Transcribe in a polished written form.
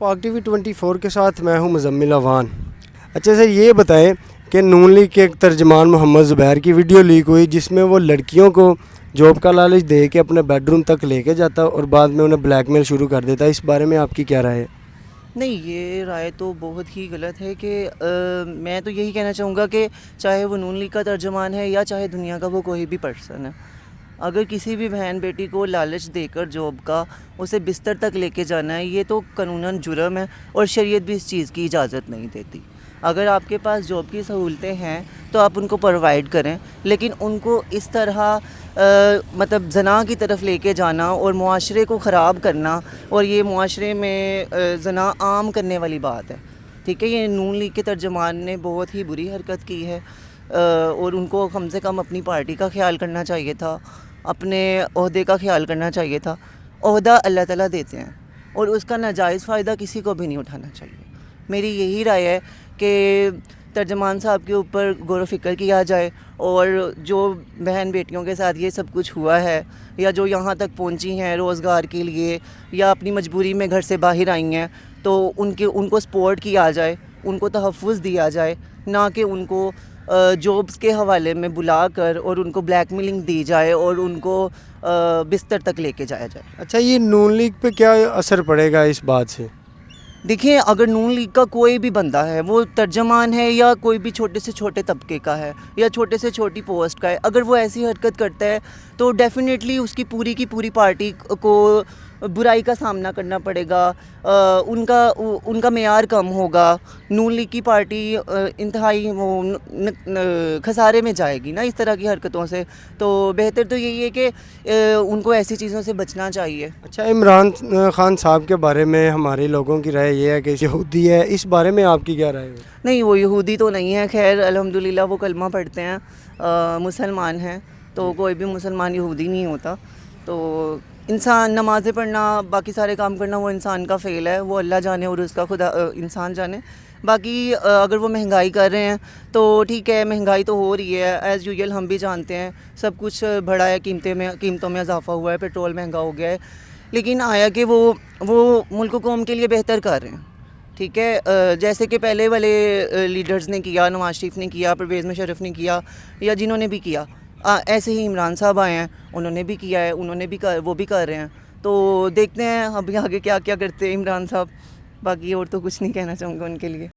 پاک T V 24 کے ساتھ میں ہوں مزمل اوان۔ اچھا سر، یہ بتائیں کہ نون لیگ کے ایک ترجمان محمد زبیر کی ویڈیو لیک ہوئی جس میں وہ لڑکیوں کو جاب کا لالچ دے کے اپنے بیڈ روم تک لے کے جاتا اور بعد میں انہیں بلیک میل شروع کر دیتا، اس بارے میں آپ کی کیا رائے ہے؟ نہیں، یہ رائے تو بہت ہی غلط ہے کہ میں تو یہی کہنا چاہوں گا کہ چاہے وہ نون لیگ کا ترجمان ہے یا چاہے دنیا کا وہ کوئی بھی پرسن ہے، اگر کسی بھی بہن بیٹی کو لالچ دے کر جاب کا اسے بستر تک لے کے جانا ہے، یہ تو قانوناً جرم ہے اور شریعت بھی اس چیز کی اجازت نہیں دیتی۔ اگر آپ کے پاس جاب کی سہولتیں ہیں تو آپ ان کو پرووائڈ کریں، لیکن ان کو اس طرح مطلب زنا کی طرف لے کے جانا اور معاشرے کو خراب کرنا، اور یہ معاشرے میں زنا عام کرنے والی بات ہے، ٹھیک ہے۔ یہ نون لیگ کے ترجمان نے بہت ہی بری حرکت کی ہے، اور ان کو کم سے کم اپنی پارٹی کا خیال کرنا چاہیے تھا، اپنے عہدے کا خیال کرنا چاہیے تھا۔ عہدہ اللہ تعالیٰ دیتے ہیں اور اس کا ناجائز فائدہ کسی کو بھی نہیں اٹھانا چاہیے۔ میری یہی رائے ہے کہ ترجمان صاحب کے اوپر غور و فکر کیا جائے، اور جو بہن بیٹیوں کے ساتھ یہ سب کچھ ہوا ہے یا جو یہاں تک پہنچی ہیں روزگار کے لیے یا اپنی مجبوری میں گھر سے باہر آئی ہیں، تو ان کو سپورٹ کیا جائے، ان کو تحفظ دیا جائے، نہ کہ ان کو جابس کے حوالے میں بلا کر اور ان کو بلیک میلنگ دی جائے اور ان کو بستر تک لے کے جایا جائے۔ اچھا، یہ نون لیگ پہ کیا اثر پڑے گا اس بات سے؟ دیکھیں، اگر نون لیگ کا کوئی بھی بندہ ہے، وہ ترجمان ہے یا کوئی بھی چھوٹے سے چھوٹے طبقے کا ہے یا چھوٹے سے چھوٹی پوسٹ کا ہے، اگر وہ ایسی حرکت کرتا ہے تو ڈیفینیٹلی اس کی پوری پارٹی کو برائی کا سامنا کرنا پڑے گا، ان کا معیار کم ہوگا، نون لیگ کی پارٹی انتہائی خسارے میں جائے گی نا اس طرح کی حرکتوں سے۔ تو بہتر تو یہی ہے کہ ان کو ایسی چیزوں سے بچنا چاہیے۔ اچھا، عمران خان صاحب کے بارے میں ہمارے لوگوں کی رائے یہ ہے کہ یہودی ہے، اس بارے میں آپ کی کیا رائے ہے؟ نہیں، وہ یہودی تو نہیں ہے، خیر الحمدللہ وہ کلمہ پڑھتے ہیں، مسلمان ہیں، تو کوئی بھی مسلمان یہودی نہیں ہوتا۔ تو انسان نمازیں پڑھنا، باقی سارے کام کرنا وہ انسان کا فعل ہے، وہ اللہ جانے اور اس کا خدا انسان جانے۔ باقی اگر وہ مہنگائی کر رہے ہیں تو ٹھیک ہے، مہنگائی تو ہو رہی ہے ایز یوزول، ہم بھی جانتے ہیں سب کچھ بڑھا ہے، قیمتوں میں اضافہ ہوا ہے، پیٹرول مہنگا ہو گیا ہے، لیکن آیا کہ وہ ملک و قوم کے لیے بہتر کر رہے ہیں، ٹھیک ہے۔ جیسے کہ پہلے والے لیڈرز نے کیا، نواز شریف نے کیا، پرویز مشرف نے کیا، یا جنہوں نے بھی کیا، ایسے ہی عمران صاحب آئے ہیں، انہوں نے بھی کیا ہے، وہ بھی کر رہے ہیں۔ تو دیکھتے ہیں ابھی آگے کیا کیا کرتے ہیں عمران صاحب، باقی اور تو کچھ نہیں کہنا چاہوں گا ان کے لیے۔